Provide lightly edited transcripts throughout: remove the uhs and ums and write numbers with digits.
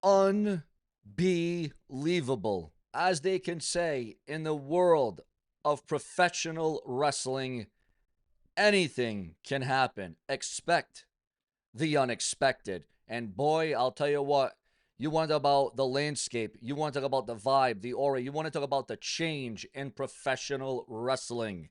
Unbelievable. As they can say, in the world of professional wrestling, anything can happen. Expect the unexpected. And boy, I'll tell you what, you want to talk about the landscape, you want to talk about the vibe, the aura, you want to talk about the change in professional wrestling.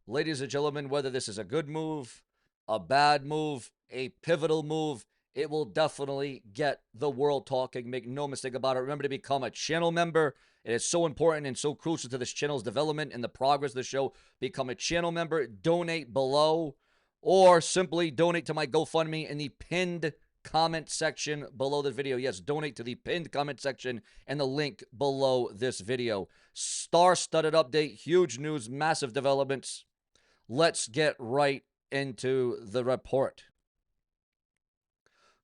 Ladies and gentlemen, whether this is a good move, a bad move, a pivotal move, it will definitely get the world talking. Make no mistake about it. Remember to become a channel member. It is so important and so crucial to this channel's development and the progress of the show. Become a channel member, donate below, or simply donate to my GoFundMe in the pinned comment section below the video. Yes, donate to the pinned comment section and the link below this video. Star-studded update, huge news, massive developments. Let's get right into the report.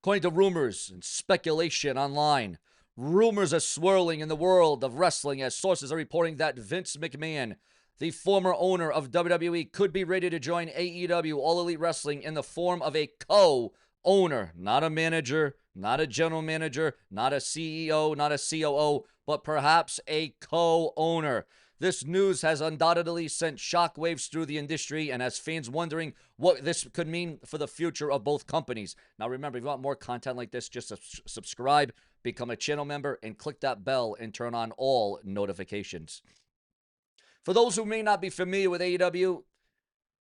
According to rumors and speculation online, rumors are swirling in the world of wrestling as sources are reporting that Vince McMahon, the former owner of WWE, could be ready to join AEW All Elite Wrestling in the form of a co-owner, not a manager, not a general manager, not a CEO, not a COO, but perhaps a co-owner. This news has undoubtedly sent shockwaves through the industry and has fans wondering what this could mean for the future of both companies. Now remember, if you want more content like this, just subscribe, become a channel member, and click that bell and turn on all notifications. For those who may not be familiar with AEW,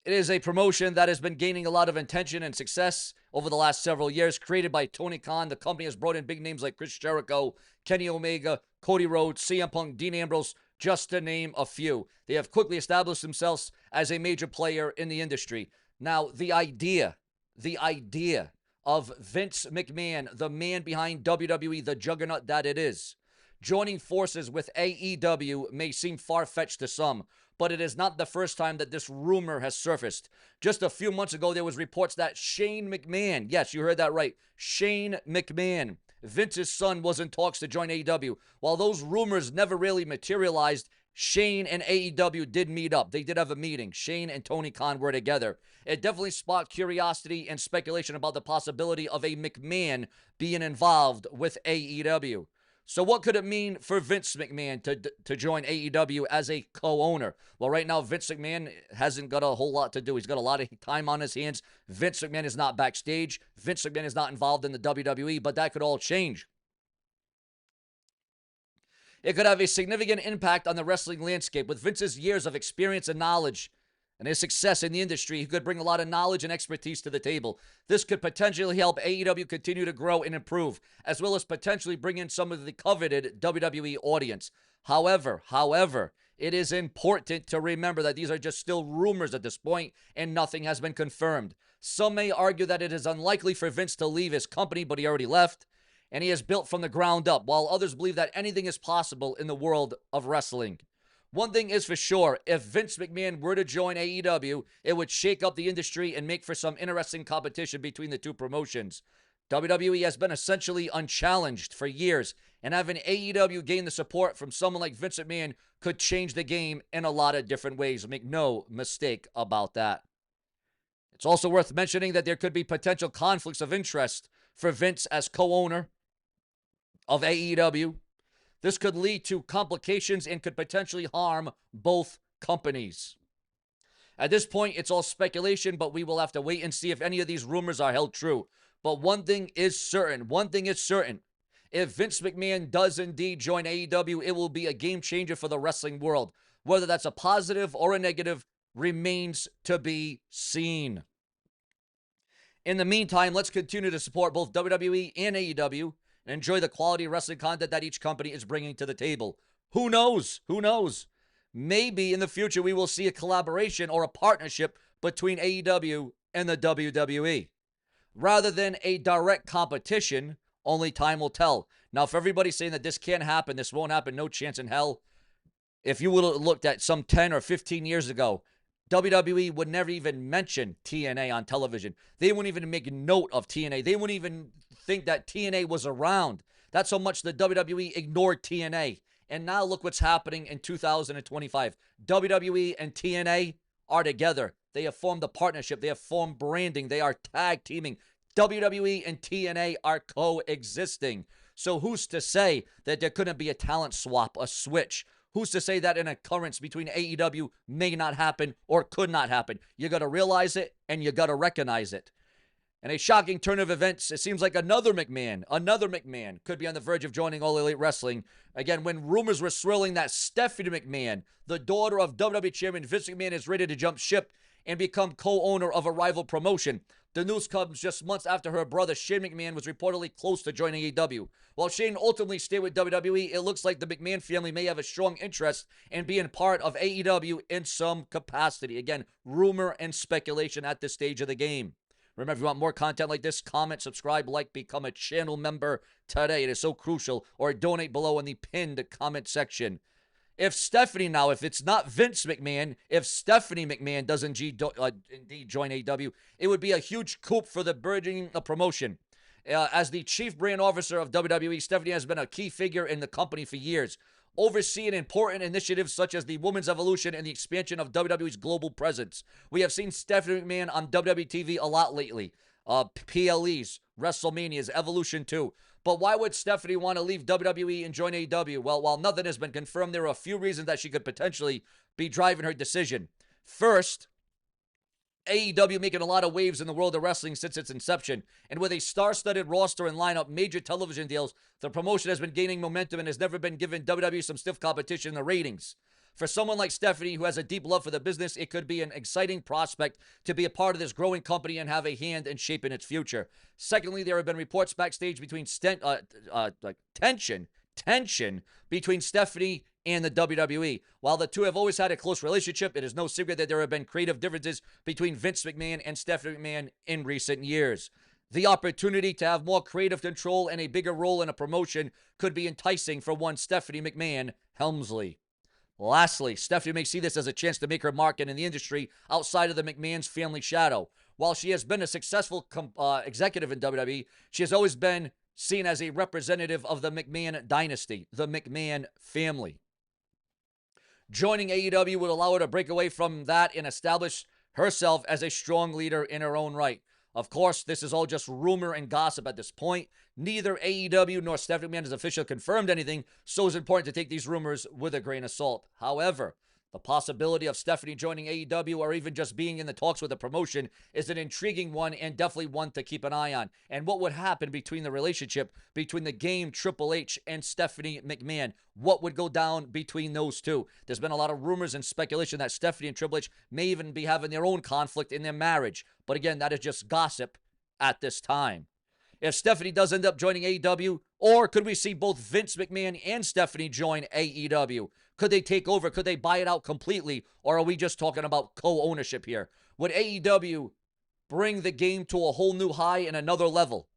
it is a promotion that has been gaining a lot of attention and success over the last several years. Created by Tony Khan, the company has brought in big names like Chris Jericho, Kenny Omega, Cody Rhodes, CM Punk, Dean Ambrose, just to name a few. They have quickly established themselves as a major player in the industry. Now, the idea of Vince McMahon, the man behind WWE, the juggernaut that it is, joining forces with AEW may seem far-fetched to some, but it is not the first time that this rumor has surfaced. Just a few months ago, there was reports that Shane McMahon, yes, you heard that right, Shane McMahon, Vince's son, was in talks to join AEW. While those rumors never really materialized, Shane and AEW did meet up. They did have a meeting. Shane and Tony Khan were together. It definitely sparked curiosity and speculation about the possibility of a McMahon being involved with AEW. So what could it mean for Vince McMahon to join AEW as a co-owner? Well, right now, Vince McMahon hasn't got a whole lot to do. He's got a lot of time on his hands. Vince McMahon is not backstage. Vince McMahon is not involved in the WWE, but that could all change. It could have a significant impact on the wrestling landscape. With Vince's years of experience and knowledge and his success in the industry, he could bring a lot of knowledge and expertise to the table. This could potentially help AEW continue to grow and improve, as well as potentially bring in some of the coveted WWE audience. However, it is important to remember that these are just still rumors at this point, and nothing has been confirmed. Some may argue that it is unlikely for Vince to leave his company, but he already left, and he has built from the ground up, while others believe that anything is possible in the world of wrestling. One thing is for sure, if Vince McMahon were to join AEW, it would shake up the industry and make for some interesting competition between the two promotions. WWE has been essentially unchallenged for years, and having AEW gain the support from someone like Vince McMahon could change the game in a lot of different ways. Make no mistake about that. It's also worth mentioning that there could be potential conflicts of interest for Vince as co-owner of AEW. This could lead to complications and could potentially harm both companies. At this point, it's all speculation, but we will have to wait and see if any of these rumors are held true. But one thing is certain. If Vince McMahon does indeed join AEW, it will be a game changer for the wrestling world. Whether that's a positive or a negative remains to be seen. In the meantime, let's continue to support both WWE and AEW and enjoy the quality wrestling content that each company is bringing to the table. Who knows? Maybe in the future we will see a collaboration or a partnership between AEW and the WWE. Rather than a direct competition, only time will tell. Now, for everybody saying that this can't happen, this won't happen, no chance in hell, if you would have looked at some 10 or 15 years ago, WWE would never even mention TNA on television. They wouldn't even make note of TNA. They wouldn't even think that TNA was around. That's how much the WWE ignored TNA. And now look what's happening in 2025. WWE and TNA are together. They have formed a partnership. They have formed branding. They are tag teaming. WWE and TNA are coexisting. So who's to say that there couldn't be a talent swap, a switch? Who's to say that an occurrence between AEW may not happen or could not happen? You got to realize it and you got to recognize it. In a shocking turn of events, it seems like another McMahon could be on the verge of joining All Elite Wrestling. Again, when rumors were swirling that Stephanie McMahon, the daughter of WWE Chairman Vince McMahon, is ready to jump ship and become co-owner of a rival promotion. The news comes just months after her brother Shane McMahon was reportedly close to joining AEW. While Shane ultimately stayed with WWE, it looks like the McMahon family may have a strong interest in being part of AEW in some capacity. Again, rumor and speculation at this stage of the game. Remember, if you want more content like this, comment, subscribe, like, become a channel member today. It is so crucial. Or donate below in the pinned comment section. If it's not Vince McMahon, if Stephanie McMahon does indeed join AEW, it would be a huge coup for the burgeoning promotion. As the chief brand officer of WWE, Stephanie has been a key figure in the company for years, overseeing important initiatives such as the Women's Evolution and the expansion of WWE's global presence. We have seen Stephanie McMahon on WWE TV a lot lately. PLEs, WrestleManias, Evolution 2. But why would Stephanie want to leave WWE and join AEW? Well, while nothing has been confirmed, there are a few reasons that she could potentially be driving her decision. First, AEW making a lot of waves in the world of wrestling since its inception. And with a star-studded roster and lineup, major television deals, the promotion has been gaining momentum and has never been given WWE some stiff competition in the ratings. For someone like Stephanie, who has a deep love for the business, it could be an exciting prospect to be a part of this growing company and have a hand in shaping its future. Secondly, there have been reports backstage between tension between Stephanie and the WWE. While the two have always had a close relationship, it is no secret that there have been creative differences between Vince McMahon and Stephanie McMahon in recent years. The opportunity to have more creative control and a bigger role in a promotion could be enticing for one Stephanie McMahon Helmsley. Lastly, Stephanie may see this as a chance to make her mark in the industry outside of the McMahon's family shadow. While she has been a successful executive in WWE, she has always been seen as a representative of the McMahon dynasty, the McMahon family. Joining AEW would allow her to break away from that and establish herself as a strong leader in her own right. Of course, this is all just rumor and gossip at this point. Neither AEW nor Stephanie McMahon has officially confirmed anything, so it's important to take these rumors with a grain of salt. However, the possibility of Stephanie joining AEW or even just being in the talks with the promotion is an intriguing one and definitely one to keep an eye on. And what would happen between the relationship between the Game, Triple H, and Stephanie McMahon? What would go down between those two? There's been a lot of rumors and speculation that Stephanie and Triple H may even be having their own conflict in their marriage. But again, that is just gossip at this time. If Stephanie does end up joining AEW, or could we see both Vince McMahon and Stephanie join AEW? Could they take over? Could they buy it out completely? Or are we just talking about co-ownership here? Would AEW bring the Game to a whole new high and another level?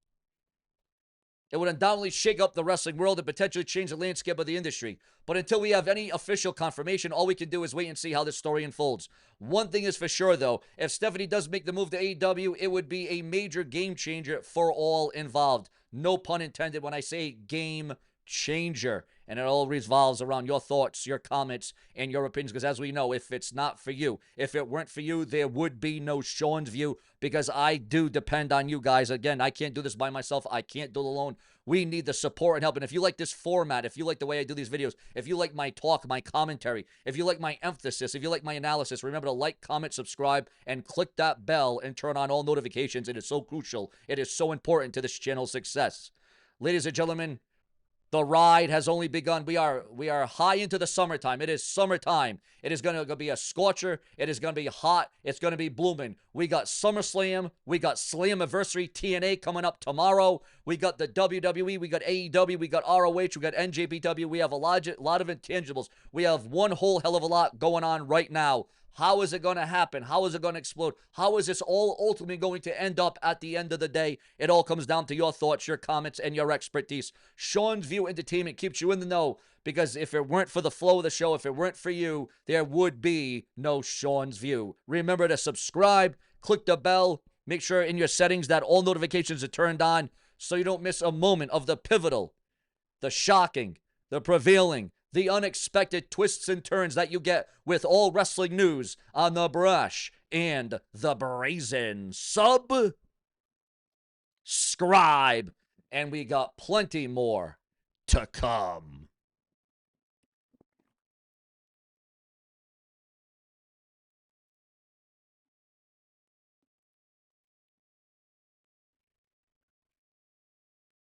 It would undoubtedly shake up the wrestling world and potentially change the landscape of the industry. But until we have any official confirmation, all we can do is wait and see how this story unfolds. One thing is for sure, though. If Stephanie does make the move to AEW, it would be a major game changer for all involved. No pun intended when I say game changer. And it all revolves around your thoughts, your comments, and your opinions. Because as we know, if it's not for you, if it weren't for you, there would be no Sean's View. Because I do depend on you guys. Again, I can't do this by myself. I can't do it alone. We need the support and help. And if you like this format, if you like the way I do these videos, if you like my talk, my commentary, if you like my emphasis, if you like my analysis, remember to like, comment, subscribe, and click that bell and turn on all notifications. It is so crucial. It is so important to this channel's success. Ladies and gentlemen, the ride has only begun. We are high into the summertime. It is summertime. It is going to be a scorcher. It is going to be hot. It's going to be blooming. We got SummerSlam. We got Slammiversary TNA coming up tomorrow. We got the WWE. We got AEW. We got ROH. We got NJPW. We have a lot of intangibles. We have one whole hell of a lot going on right now. How is it going to happen? How is it going to explode? How is this all ultimately going to end up at the end of the day? It all comes down to your thoughts, your comments, and your expertise. Sean's View Entertainment keeps you in the know, because if it weren't for the flow of the show, if it weren't for you, there would be no Sean's View. Remember to subscribe, click the bell, make sure in your settings that all notifications are turned on so you don't miss a moment of the pivotal, the shocking, the prevailing, the unexpected twists and turns that you get with all wrestling news on the Brash and the Brazen Sub subscribe, and we got plenty more to come.